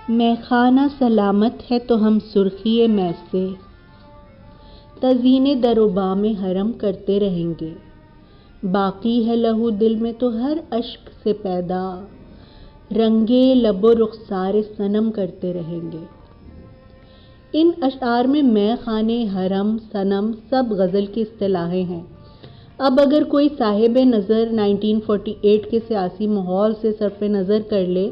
میخانہ سلامت ہے تو ہم سرخی میں سے تزئین در و بام حرم کرتے رہیں گے، باقی ہے لہو دل میں تو ہر اشک سے پیدا، رنگے لب و رخسار صنم کرتے رہیں گے۔ ان اشعار میں مے خانے، حرم، صنم سب غزل کی اصطلاحیں ہیں۔ اب اگر کوئی صاحب نظر 1948 کے سیاسی ماحول سے صرف نظر کر لے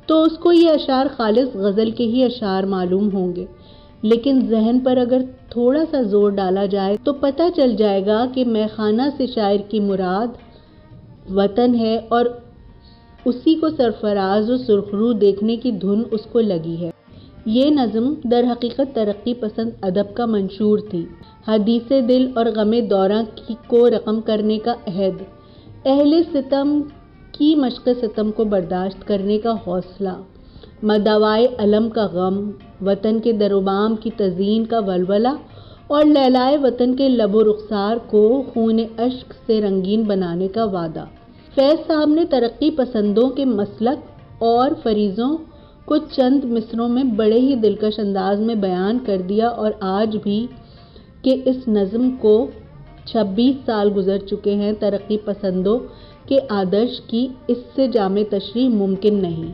تو اس کو یہ اشعار خالص غزل کے ہی اشعار معلوم ہوں گے، لیکن ذہن پر اگر تھوڑا سا زور ڈالا جائے تو پتہ چل جائے گا کہ میخانہ سے شاعر کی مراد وطن ہے اور اسی کو سرفراز و سرخرو دیکھنے کی دھن اس کو لگی ہے۔ یہ نظم در حقیقت ترقی پسند ادب کا منشور تھی، حدیث دل اور غم دوراں کو رقم کرنے کا عہد، اہل ستم کی مشق ستم کو برداشت کرنے کا حوصلہ، مداوائے علم کا غم، وطن کے در و بام کی تزئین کا ولولہ اور لیلائے وطن کے لب و رخسار کو خون اشک سے رنگین بنانے کا وعدہ۔ فیض صاحب نے ترقی پسندوں کے مسلک اور فریضوں کو چند مصروں میں بڑے ہی دلکش انداز میں بیان کر دیا، اور آج بھی کہ اس نظم کو 26 سال گزر چکے ہیں، ترقی پسندوں کے آدرش کی اس سے جامع تشریح ممکن نہیں۔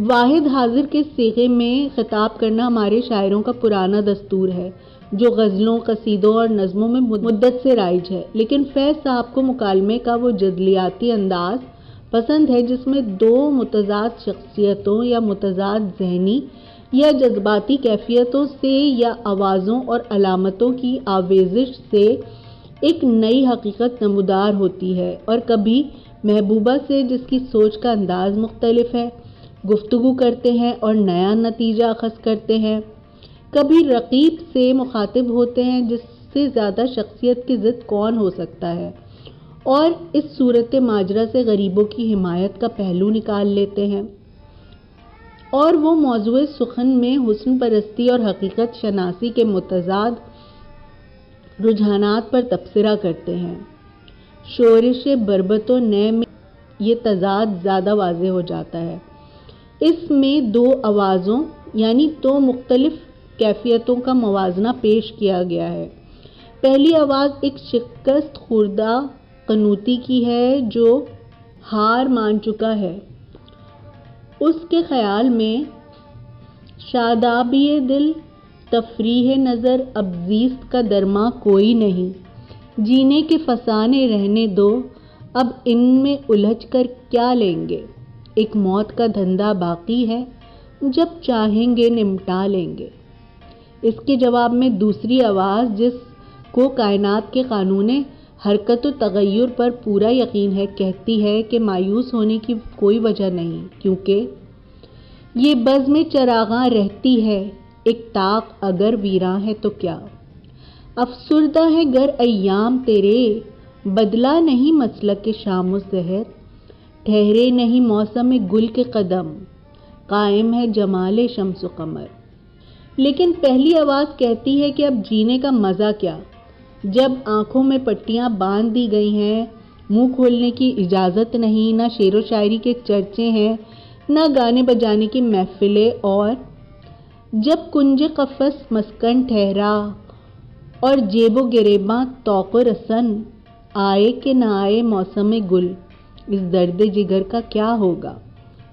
واحد حاضر کے صیغے میں خطاب کرنا ہمارے شاعروں کا پرانا دستور ہے جو غزلوں، قصیدوں اور نظموں میں مدت سے رائج ہے، لیکن فیض صاحب کو مکالمے کا وہ جدلیاتی انداز پسند ہے جس میں دو متضاد شخصیتوں یا متضاد ذہنی یا جذباتی کیفیتوں سے یا آوازوں اور علامتوں کی آویزش سے ایک نئی حقیقت نمودار ہوتی ہے، اور کبھی محبوبہ سے جس کی سوچ کا انداز مختلف ہے گفتگو کرتے ہیں اور نیا نتیجہ اخذ کرتے ہیں، کبھی رقیب سے مخاطب ہوتے ہیں جس سے زیادہ شخصیت کی ضد کون ہو سکتا ہے، اور اس صورت ماجرا سے غریبوں کی حمایت کا پہلو نکال لیتے ہیں، اور وہ موضوع سخن میں حسن پرستی اور حقیقت شناسی کے متضاد رجحانات پر تبصرہ کرتے ہیں۔ شورش بربط و نے میں یہ تضاد زیادہ واضح ہو جاتا ہے۔ اس میں دو آوازوں یعنی دو مختلف کیفیتوں کا موازنہ پیش کیا گیا ہے۔ پہلی آواز ایک شکست خوردہ قنوتی کی ہے جو ہار مان چکا ہے، اس کے خیال میں شادابی دل، تفریح نظر، اب زیست کا درماں کوئی نہیں، جینے کے فسانے رہنے دو، اب ان میں الجھ کر کیا لیں گے، ایک موت کا دھندا باقی ہے، جب چاہیں گے نمٹا لیں گے۔ اس کے جواب میں دوسری آواز جس کو کائنات کے قانون حرکت و تغیر پر پورا یقین ہے کہتی ہے کہ مایوس ہونے کی کوئی وجہ نہیں، کیونکہ یہ بزم چراغاں رہتی ہے، ایک طاق اگر ویراں ہے تو کیا، افسردہ ہے گر ایام تیرے، بدلا نہیں مسلک شام و سحر، ٹھہرے نہیں موسم گل کے قدم، قائم ہے جمال شمس و قمر۔ لیکن پہلی آواز کہتی ہے کہ اب جینے کا مزہ کیا، جب آنکھوں میں پٹیاں باندھ دی گئی ہیں، منہ کھولنے کی اجازت نہیں، نہ شعر و شاعری کے چرچے ہیں، نہ گانے بجانے کی محفلیں، اور جب کنج قفس مسکن ٹھہرا اور جیب و گریباں طوق و رسن، آئے کہ نہ آئے موسم گل، اس درد جگر کا کیا ہوگا۔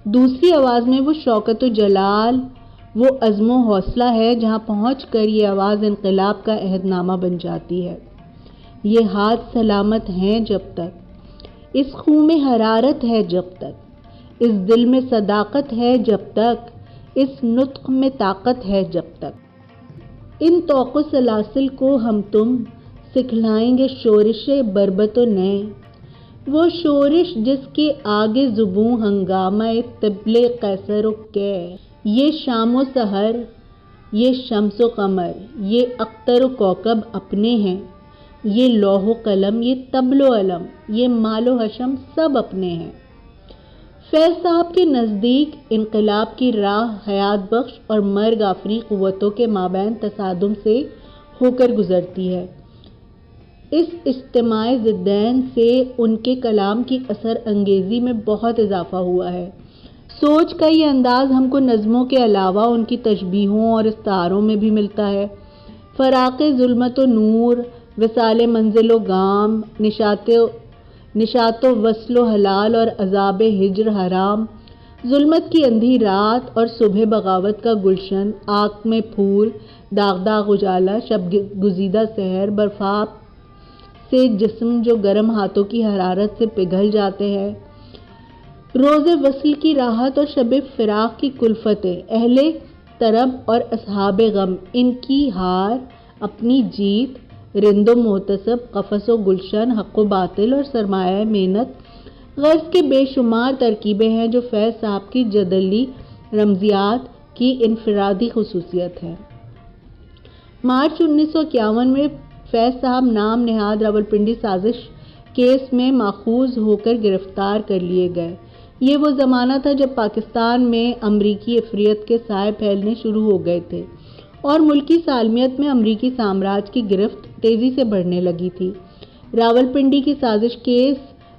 دوسری آواز میں وہ شوکت و جلال، وہ عزم و حوصلہ ہے جہاں پہنچ کر یہ آواز انقلاب کا عہد نامہ بن جاتی ہے۔ یہ ہاتھ سلامت ہیں جب تک، اس خون میں حرارت ہے جب تک، اس دل میں صداقت ہے جب تک، اس نطق میں طاقت ہے جب تک۔ ان طوق و سلاسل کو ہم تم سکھلائیں گے شورش بربط و نے، وہ شورش جس کے آگے زبوں ہنگامہ طبل قیصر و کے، یہ شام و سحر، یہ شمس و قمر، یہ اختر و کوکب اپنے ہیں، یہ لوح و قلم، یہ طبل و علم، یہ مال و حشم سب اپنے ہیں۔ فیض صاحب کے نزدیک انقلاب کی راہ حیات بخش اور مرگ آفریں قوتوں کے مابین تصادم سے ہو کر گزرتی ہے۔ اس اجتماع ضدین سے ان کے کلام کی اثر انگیزی میں بہت اضافہ ہوا ہے۔ سوچ کا یہ انداز ہم کو نظموں کے علاوہ ان کی تشبیہوں اور استعاروں میں بھی ملتا ہے۔ فراق ظلمت و نور، وصال منزل و گام، نشاط و وصل و حلال اور عذاب ہجر حرام، ظلمت کی اندھی رات اور صبح بغاوت کا گلشن، آنکھ میں پھول، داغ داغ اجالا، شب گزیدہ سحر، برفاب سے جسم جو گرم ہاتھوں کی حرارت سے پگھل جاتے ہیں، روز وصل کی راحت اور شب فراق کی کلفتیں، اہل طرب اور اصحاب غم، ان کی ہار، اپنی جیت، رند و محتسب، قفس و گلشن، حق و باطل اور سرمایہ محنت، غرض کے بے شمار ترکیبیں ہیں جو فیض صاحب کی جدلی رمزیات کی انفرادی خصوصیت ہے۔ مارچ 1951 میں فیض صاحب نام نہاد راولپنڈی سازش کیس میں ماخوذ ہو کر گرفتار کر لیے گئے۔ یہ وہ زمانہ تھا جب پاکستان میں امریکی عفریت کے سائے پھیلنے شروع ہو گئے تھے اور ملکی سالمیت میں امریکی سامراج کی گرفت تیزی سے بڑھنے لگی تھی۔ راولپنڈی کی سازش کیس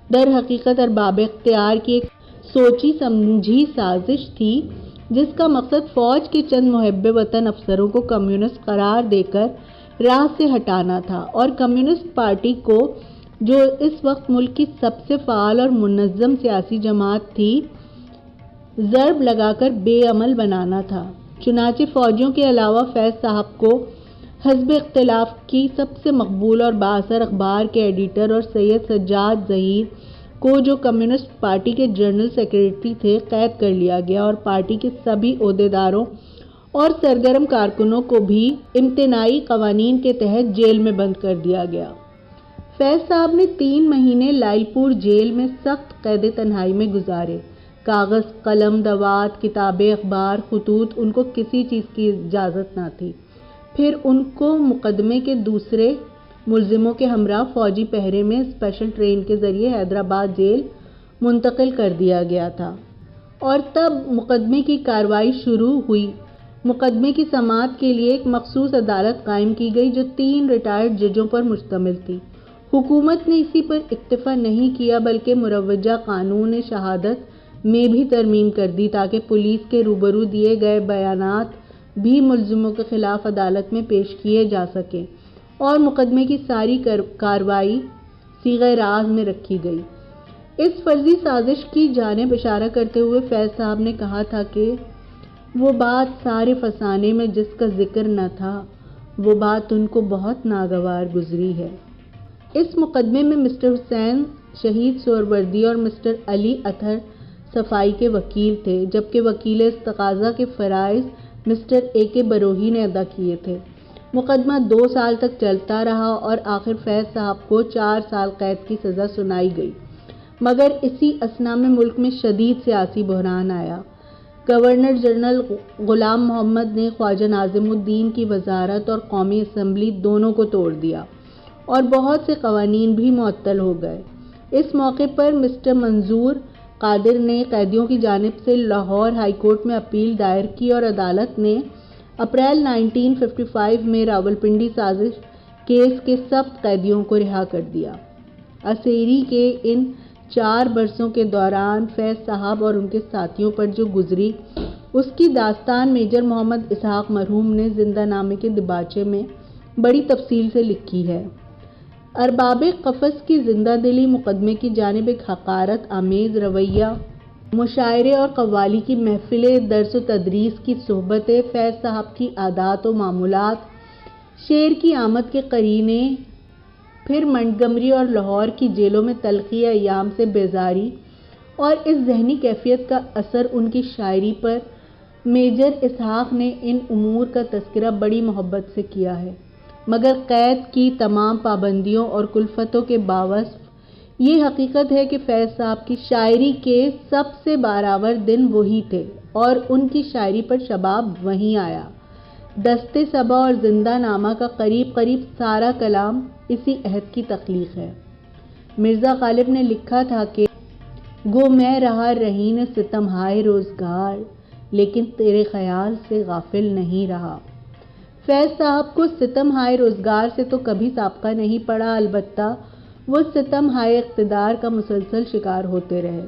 در حقیقت ارباب اختیار کی ایک سوچی سمجھی سازش تھی جس کا مقصد فوج کے چند محب وطن افسروں کو کمیونسٹ قرار دے کر راہ سے ہٹانا تھا اور کمیونسٹ پارٹی کو، جو اس وقت ملک کی سب سے فعال اور منظم سیاسی جماعت تھی، ضرب لگا کر بے عمل بنانا تھا۔ چنانچہ فوجیوں کے علاوہ فیض صاحب کو حزب اختلاف کی سب سے مقبول اور بااثر اخبار کے ایڈیٹر اور سید سجاد ظہیر کو، جو کمیونسٹ پارٹی کے جنرل سیکریٹری تھے، قید کر لیا گیا اور پارٹی کے سبھی عہدیداروں اور سرگرم کارکنوں کو بھی امتناعی قوانین کے تحت جیل میں بند کر دیا گیا۔ فیض صاحب نے 3 مہینے لائل پور جیل میں سخت قید تنہائی میں گزارے۔ کاغذ، قلم، دوات، کتابیں، اخبار، خطوط، ان کو کسی چیز کی اجازت نہ تھی۔ پھر ان کو مقدمے کے دوسرے ملزموں کے ہمراہ فوجی پہرے میں اسپیشل ٹرین کے ذریعے حیدرآباد جیل منتقل کر دیا گیا تھا اور تب مقدمے کی کارروائی شروع ہوئی۔ مقدمے کی سماعت کے لیے ایک مخصوص عدالت قائم کی گئی جو 3 ریٹائرڈ ججوں پر مشتمل تھی۔ حکومت نے اسی پر اکتفا نہیں کیا بلکہ مروجہ قانون شہادت میں بھی ترمیم کر دی تاکہ پولیس کے روبرو دیے گئے بیانات بھی ملزموں کے خلاف عدالت میں پیش کیے جا سکیں اور مقدمے کی ساری کارروائی صیغہ راز میں رکھی گئی۔ اس فرضی سازش کی جانب اشارہ کرتے ہوئے فیض صاحب نے کہا تھا کہ وہ بات سارے فسانے میں جس کا ذکر نہ تھا، وہ بات ان کو بہت ناگوار گزری ہے۔ اس مقدمے میں مسٹر حسین شہید سہروردی اور مسٹر علی اطہر صفائی کے وکیل تھے، جبکہ وکیل استغاثہ کے فرائض مسٹر اے کے بروہی نے ادا کیے تھے۔ مقدمہ 2 سال تک چلتا رہا اور آخر فیض صاحب کو 4 سال قید کی سزا سنائی گئی، مگر اسی اثنا میں ملک میں شدید سیاسی بحران آیا۔ گورنر جنرل غلام محمد نے خواجہ ناظم الدین کی وزارت اور قومی اسمبلی دونوں کو توڑ دیا اور بہت سے قوانین بھی معطل ہو گئے۔ اس موقع پر مسٹر منظور قادر نے قیدیوں کی جانب سے لاہور ہائی کورٹ میں اپیل دائر کی اور عدالت نے اپریل 1955 میں راولپنڈی سازش کیس کے سب قیدیوں کو رہا کر دیا۔ اسیری کے ان 4 برسوں کے دوران فیض صاحب اور ان کے ساتھیوں پر جو گزری، اس کی داستان میجر محمد اسحاق مرحوم نے زندہ نامے کے دباچے میں بڑی تفصیل سے لکھی ہے۔ ارباب قفس کی زندہ دلی مقدمے کی جانب ایک حقارت آمیز رویہ، مشاعرے اور قوالی کی محفل درس و تدریس کی صحبتیں، فیض صاحب کی عادات و معمولات، شعر کی آمد کے قرینے، پھر منٹگمری اور لاہور کی جیلوں میں تلخی ایام سے بیزاری اور اس ذہنی کیفیت کا اثر ان کی شاعری پر، میجر اسحاق نے ان امور کا تذکرہ بڑی محبت سے کیا ہے، مگر قید کی تمام پابندیوں اور کلفتوں کے باوصف یہ حقیقت ہے کہ فیض صاحب کی شاعری کے سب سے بارآور دن وہی تھے اور ان کی شاعری پر شباب وہیں آیا۔ دست صبا اور زندہ نامہ کا قریب قریب سارا کلام اسی عہد کی تخلیق ہے۔ مرزا غالب نے لکھا تھا کہ گو میں رہا رہین ستم ہائے روزگار، لیکن تیرے خیال سے غافل نہیں رہا۔ فیض صاحب کو ستم ہائے روزگار سے تو کبھی سابقہ نہیں پڑا، البتہ وہ ستم ہائے اقتدار کا مسلسل شکار ہوتے رہے۔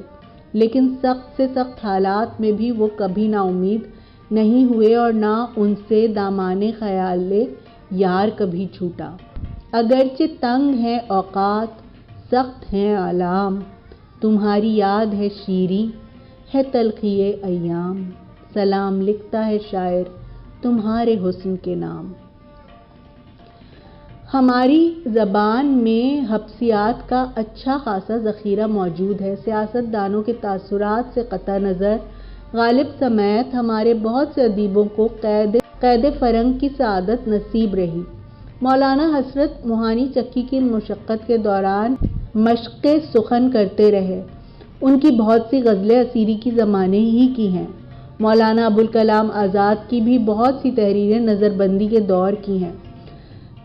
لیکن سخت سے سخت حالات میں بھی وہ کبھی نا امید نہیں ہوئے اور نہ ان سے دامانے خیال یار کبھی چھوٹا۔ اگرچہ تنگ ہیں اوقات، سخت ہیں آلام، تمہاری یاد ہے شیریں ہے تلخی ایام، سلام لکھتا ہے شاعر تمہارے حسن کے نام۔ ہماری زبان میں حبسیات کا اچھا خاصا ذخیرہ موجود ہے۔ سیاست دانوں کے تاثرات سے قطع نظر غالب سمیت ہمارے بہت سے ادیبوں کو قید فرنگ کی سعادت نصیب رہی۔ مولانا حسرت موہانی چکی کی مشقت کے دوران مشق سخن کرتے رہے۔ ان کی بہت سی غزلیں اسیری کے زمانے ہی کی ہیں۔ مولانا ابوالکلام آزاد کی بھی بہت سی تحریریں نظر بندی کے دور کی ہیں۔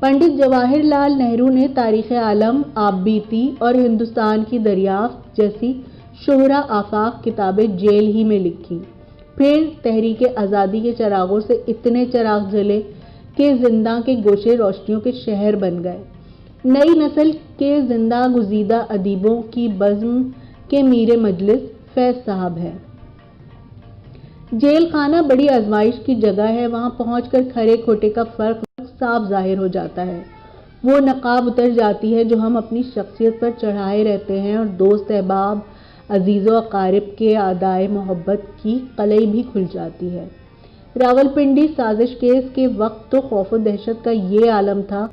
پنڈت جواہر لال نہرو نے تاریخ عالم، آپ بیتی اور ہندوستان کی دریافت جیسی شہرا آفاق کتابیں جیل ہی میں لکھی۔ پھر تحریک آزادی کے چراغوں سے اتنے چراغ جلے کہ زنداں کے گوشے روشنیوں کے شہر بن گئے۔ نئی نسل کے زندہ گزیدہ ادیبوں کی بزم کے میر مجلس فیض صاحب ہے۔ جیل خانہ بڑی آزمائش کی جگہ ہے، وہاں پہنچ کر کھرے کھوٹے کا فرق صاف ظاہر ہو جاتا ہے۔ وہ نقاب اتر جاتی ہے جو ہم اپنی شخصیت پر چڑھائے رہتے ہیں، اور دوست احباب، عزیز و اقارب کے اعدائے محبت کی قلعی بھی کھل جاتی ہے۔ راولپنڈی سازش کیس کے وقت تو خوف و دہشت کا یہ عالم تھا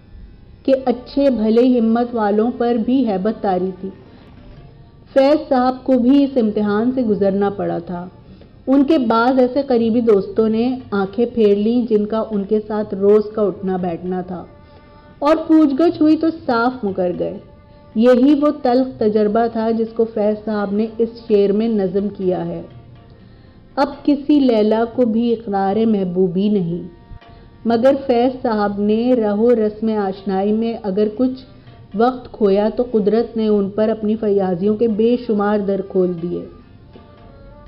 کہ اچھے بھلے ہمت والوں پر بھی ہیبت طاری تھی۔ فیض صاحب کو بھی اس امتحان سے گزرنا پڑا تھا۔ ان کے بعض ایسے قریبی دوستوں نے آنکھیں پھیر لیں جن کا ان کے ساتھ روز کا اٹھنا بیٹھنا تھا، اور پوچھ گچھ ہوئی تو صاف مکر گئے۔ یہی وہ تلخ تجربہ تھا جس کو فیض صاحب نے اس شعر میں نظم کیا ہے۔ اب کسی لیلا کو بھی اقرار محبوبی نہیں، مگر فیض صاحب نے رہو رسم آشنائی میں اگر کچھ وقت کھویا تو قدرت نے ان پر اپنی فیاضیوں کے بے شمار در کھول دیے۔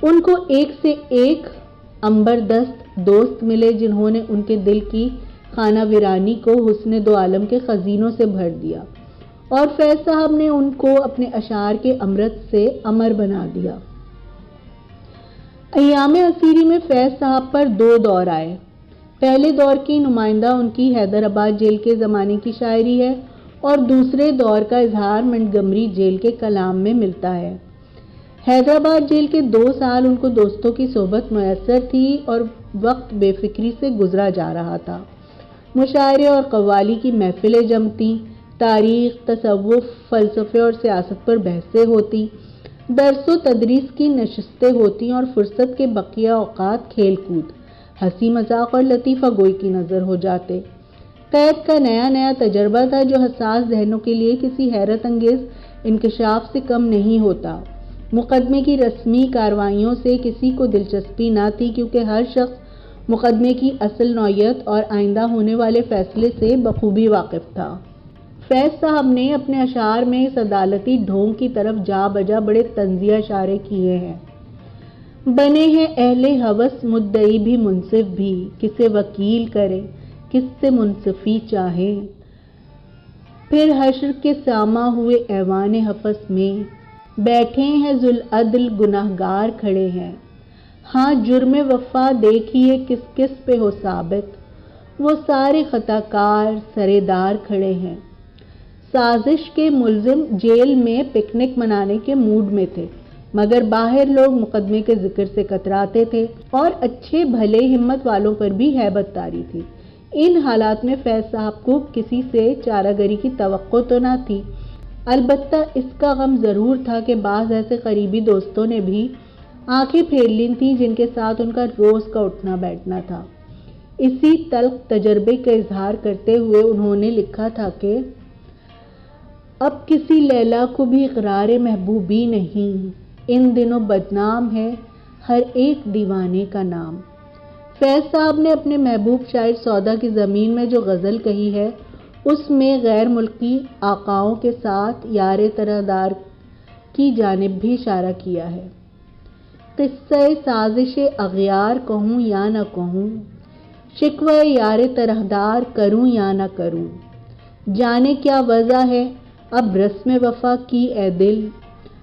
ان کو ایک سے ایک عنبردست دوست ملے جنہوں نے ان کے دل کی خانہ ویرانی کو حسن دو عالم کے خزینوں سے بھر دیا، اور فیض صاحب نے ان کو اپنے اشعار کے امرت سے امر بنا دیا۔ ایام اسیری میں فیض صاحب پر دو دور آئے۔ پہلے دور کی نمائندہ ان کی حیدرآباد جیل کے زمانے کی شاعری ہے، اور دوسرے دور کا اظہار منٹگمری جیل کے کلام میں ملتا ہے۔ حیدرآباد جیل کے 2 سال ان کو دوستوں کی صحبت میسر تھی اور وقت بے فکری سے گزرا جا رہا تھا۔ مشاعرے اور قوالی کی محفلیں جمتی، تاریخ، تصوف، فلسفے اور سیاست پر بحثیں ہوتی، درس و تدریس کی نشستیں ہوتی اور فرصت کے بقیہ اوقات کھیل کود، ہنسی مذاق اور لطیفہ گوئی کی نظر ہو جاتے۔ قید کا نیا نیا تجربہ تھا جو حساس ذہنوں کے لیے کسی حیرت انگیز انکشاف سے کم نہیں ہوتا۔ مقدمے کی رسمی کارروائیوں سے کسی کو دلچسپی نہ تھی، کیونکہ ہر شخص مقدمے کی اصل نوعیت اور آئندہ ہونے والے فیصلے سے بخوبی واقف تھا۔ فیض صاحب نے اپنے اشعار میں اس عدالتی ڈھونگ کی طرف جا بجا بڑے طنزیہ اشارے کیے ہیں۔ بنے ہیں اہل ہوس مدعی بھی منصف بھی، کسے وکیل کرے کس سے منصفی چاہے، پھر حشر کے ساماں ہوئے ایوان حفظ میں، بیٹھے ہیں ذوالعدل گنہگار کھڑے ہیں، ہاں جرم وفا دیکھیے کس کس پہ ہو ثابت، وہ سارے خطا کار سرے دار کھڑے ہیں۔ سازش کے ملزم جیل میں پکنک منانے کے موڈ میں تھے، مگر باہر لوگ مقدمے کے ذکر سے کتراتے تھے اور اچھے بھلے ہمت والوں پر بھی ہیبت طاری تھی۔ ان حالات میں فیض صاحب کو کسی سے چارہ گری کی توقع تو نہ تھی، البتہ اس کا غم ضرور تھا کہ بعض ایسے قریبی دوستوں نے بھی آنکھیں پھیر لی تھیں جن کے ساتھ ان کا روز کا اٹھنا بیٹھنا تھا۔ اسی تلخ تجربے کا اظہار کرتے ہوئے انہوں نے لکھا تھا کہ اب کسی لیلا کو بھی اقرار محبوبی نہیں، ان دنوں بدنام ہے ہر ایک دیوانے کا نام۔ فیض صاحب نے اپنے محبوب شاعر سودا کی زمین میں جو غزل کہی ہے، اس میں غیر ملکی آقاؤں کے ساتھ یار طرحدار کی جانب بھی اشارہ کیا ہے۔ قصہ سازش اغیار کہوں یا نہ کہوں، شکوہ یار طرحدار کروں یا نہ کروں، جانے کیا وضع ہے اب رسم وفا کی اے دل،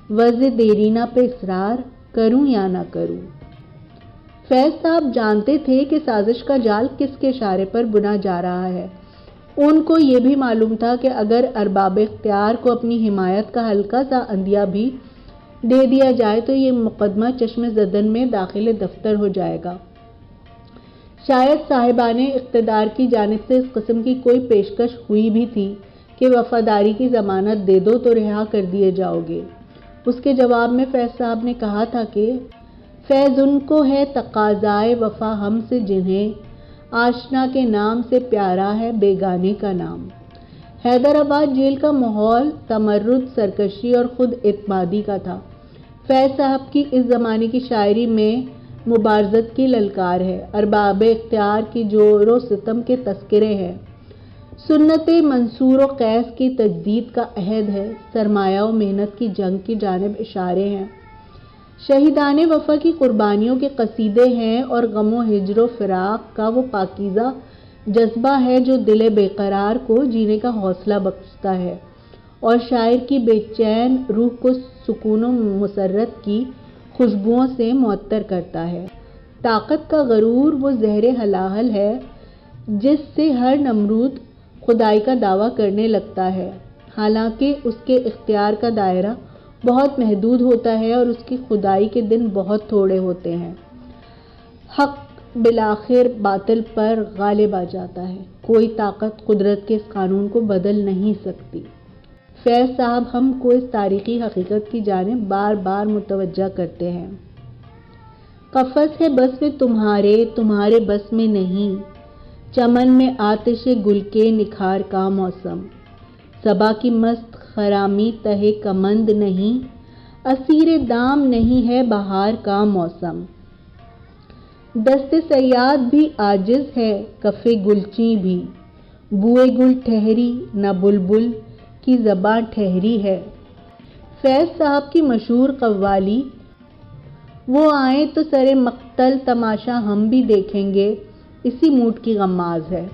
وضع دیرینہ پہ اصرار کروں یا نہ کروں؟ فیض صاحب جانتے تھے کہ سازش کا جال کس کے اشارے پر بنا جا رہا ہے۔ ان کو یہ بھی معلوم تھا کہ اگر ارباب اختیار کو اپنی حمایت کا ہلکا سا عندیہ بھی دے دیا جائے تو یہ مقدمہ چشم زدن میں داخل دفتر ہو جائے گا۔ شاید صاحبان اقتدار کی جانب سے اس قسم کی کوئی پیشکش ہوئی بھی تھی کہ وفاداری کی ضمانت دے دو تو رہا کر دیے جاؤ گے۔ اس کے جواب میں فیض صاحب نے کہا تھا کہ فیض ان کو ہے تقاضائے وفا ہم سے جنہیں آشنا کے نام سے پیارا ہے بیگانے کا نام۔ حیدرآباد جیل کا ماحول تمرد، سرکشی اور خود اعتمادی کا تھا۔ فیض صاحب کی اس زمانے کی شاعری میں مبارزت کی للکار ہے، ارباب اختیار کی جور و ستم کے تذکرے ہیں، سنت منصور و قیس کی تجدید کا عہد ہے، سرمایہ و محنت کی جنگ کی جانب اشارے ہیں، شہیدان وفا کی قربانیوں کے قصیدے ہیں اور غم و ہجر و فراق کا وہ پاکیزہ جذبہ ہے جو دل بے قرار کو جینے کا حوصلہ بخشتا ہے اور شاعر کی بے چین روح کو سکون و مسرت کی خوشبوؤں سے معطر کرتا ہے۔ طاقت کا غرور وہ زہر ہلاہل ہے جس سے ہر نمرود خدائی کا دعویٰ کرنے لگتا ہے، حالانکہ اس کے اختیار کا دائرہ بہت محدود ہوتا ہے اور اس کی خدائی کے دن بہت تھوڑے ہوتے ہیں۔ حق بالآخر باطل پر غالب آ جاتا ہے، کوئی طاقت قدرت کے اس قانون کو بدل نہیں سکتی۔ فیض صاحب ہم کو اس تاریخی حقیقت کی جانب بار بار متوجہ کرتے ہیں۔ قفس ہے بس میں تمہارے بس میں نہیں، چمن میں آتش گل کے نکھار کا موسم، صبا کی مست خرامی تہے کمند نہیں، اسیر دام نہیں ہے بہار کا موسم۔ دست صیاد بھی عاجز ہے کف گلچیں بھی، بوئے گل ٹھہری نہ بلبل کی زباں ٹھہری ہے۔ فیض صاحب کی مشہور قوالی وہ آئیں تو سرے مقتل تماشا ہم بھی دیکھیں گے اسی موڈ کی غماز ہے۔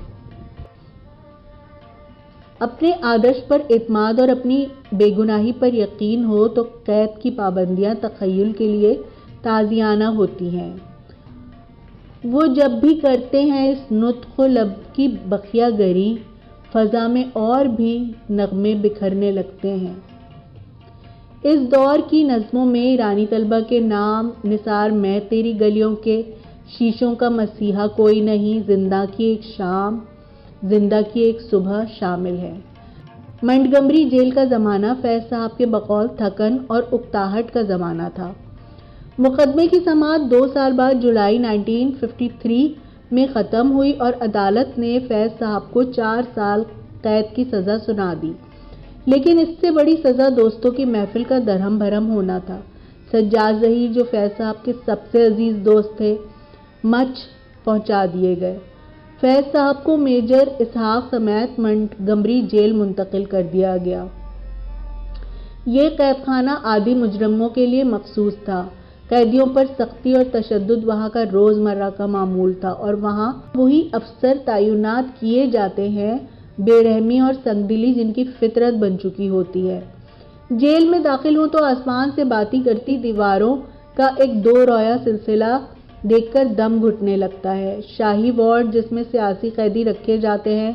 اپنے آدرش پر اعتماد اور اپنی بے گناہی پر یقین ہو تو قید کی پابندیاں تخیل کے لیے تازیانہ ہوتی ہیں۔ وہ جب بھی کرتے ہیں اس نطق و لب کی بخیہ گری، فضا میں اور بھی نغمے بکھرنے لگتے ہیں۔ اس دور کی نظموں میں ایرانی طلبہ کے نام نثار میں تیری گلیوں کے شیشوں کا مسیحا کوئی نہیں، زندہ کی ایک شام، زندہ کی ایک صبح شامل ہے۔ منٹگمری جیل کا زمانہ فیض صاحب کے بقول تھکن اور اکتاہٹ کا زمانہ تھا۔ مقدمے کی سماعت 2 سال بعد جولائی 1953 میں ختم ہوئی اور عدالت نے فیض صاحب کو 4 سال قید کی سزا سنا دی، لیکن اس سے بڑی سزا دوستوں کی محفل کا درہم بھرم ہونا تھا۔ سجاد ظہیر جو فیض صاحب کے سب سے عزیز دوست تھے، مچ پہنچا دیے گئے۔ فیض صاحب کو میجر اسحاق سمیت منٹگمری جیل منتقل کر دیا گیا۔ یہ قید خانہ عادی مجرموں کے لیے مخصوص تھا۔ قیدیوں پر سختی اور تشدد وہاں کا روزمرہ کا معمول تھا اور وہاں وہی افسر تعینات کیے جاتے ہیں بے رحمی اور سنگدلی جن کی فطرت بن چکی ہوتی ہے۔ جیل میں داخل ہوں تو آسمان سے باتیں کرتی دیواروں کا ایک دو رویہ سلسلہ دیکھ کر دم گھٹنے لگتا ہے۔ شاہی وارڈ جس میں سیاسی قیدی رکھے جاتے ہیں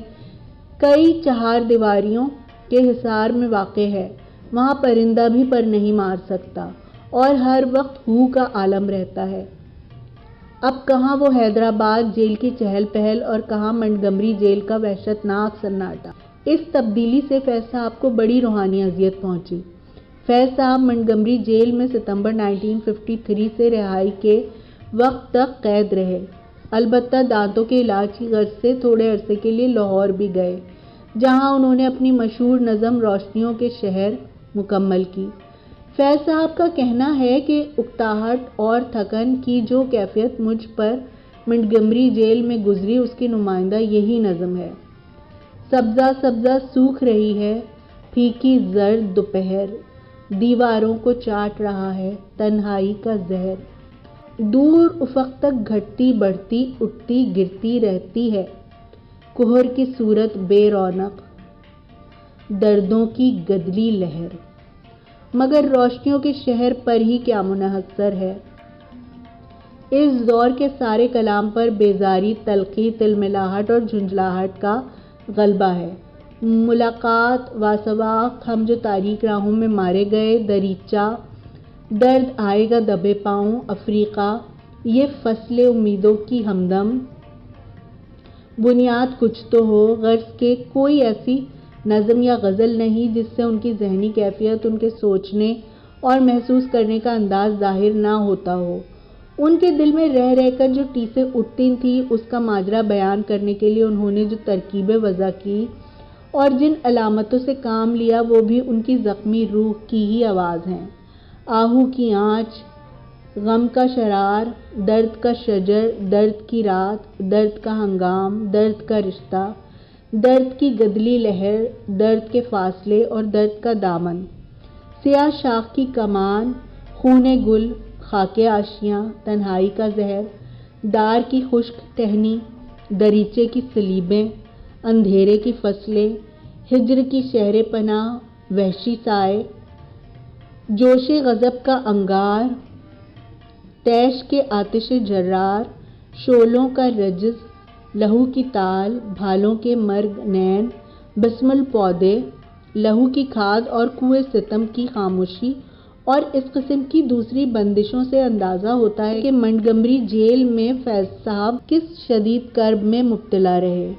کئی چہار دیواریوں کے حصار میں واقع ہے۔ وہاں پرندہ بھی پر نہیں مار سکتا اور ہر وقت ہو کا عالم رہتا ہے۔ اب کہاں وہ حیدرآباد جیل کی چہل پہل اور کہاں منٹگمری جیل کا وحشتناک سناٹا۔ اس تبدیلی سے فیض صاحب کو بڑی روحانی اذیت پہنچی۔ فیض صاحب منٹگمری جیل میں ستمبر 1953 سے رہائی کے وقت تک قید رہے، البتہ دانتوں کے علاج کی غرض سے تھوڑے عرصے کے لیے لاہور بھی گئے، جہاں انہوں نے اپنی مشہور نظم روشنیوں کے شہر مکمل کی۔ فیض صاحب کا کہنا ہے کہ اکتاہٹ اور تھکن کی جو کیفیت مجھ پر منٹگمری جیل میں گزری اس کی نمائندہ یہی نظم ہے۔ سبزہ سبزہ سوکھ رہی ہے پھیکی زرد دوپہر، دیواروں کو چاٹ رہا ہے تنہائی کا زہر، دور افق تک گھٹتی بڑھتی اٹھتی گرتی رہتی ہے کہر کی صورت بے رونق، دردوں کی گدلی لہر۔ مگر روشنیوں کے شہر پر ہی کیا منحصر ہے۔ اس دور کے سارے کلام پر بیزاری، تلخی، تلملاہٹ اور جھنجھلاہٹ کا غلبہ ہے۔ ملاقات، واسواق، ہم جو تاریک راہوں میں مارے گئے، دریچہ، درد آئے گا دبے پاؤں، افریقہ، یہ فصل امیدوں کی ہمدم۔ بنیاد کچھ تو ہو، غرض کہ کوئی ایسی نظم یا غزل نہیں جس سے ان کی ذہنی کیفیت، ان کے سوچنے اور محسوس کرنے کا انداز ظاہر نہ ہوتا ہو۔ ان کے دل میں رہ رہ کر جو ٹیسیں اٹھتی تھیں، اس کا ماجرا بیان کرنے کے لیے انہوں نے جو ترکیبیں وضع کی اور جن علامتوں سے کام لیا، وہ بھی ان کی زخمی روح کی ہی آواز ہیں۔ آہو کی آنچ، غم کا شرار، درد کا شجر، درد کی رات، درد کا ہنگام، درد کا رشتہ، درد کی گدلی لہر، درد کے فاصلے اور درد کا دامن، سیاہ شاخ کی کمان، خون گل، خاک آشیاں، تنہائی کا زہر، دار کی خشک ٹہنی، دریچے کی سلیبیں، اندھیرے کی فصلیں، ہجر کی شہر پناہ، وحشی سائے، جوش غضب کا انگار، طیش کے آتش جرار، شعلوں کا رجز، لہو کی تال، بھالوں کے مرگ نین، بسمل پودے، لہو کی کھاد اور کوہ ستم کی خاموشی۔ اور اس قسم کی دوسری بندشوں سے اندازہ ہوتا ہے کہ منٹگمری جیل میں فیض صاحب کس شدید کرب میں مبتلا رہے۔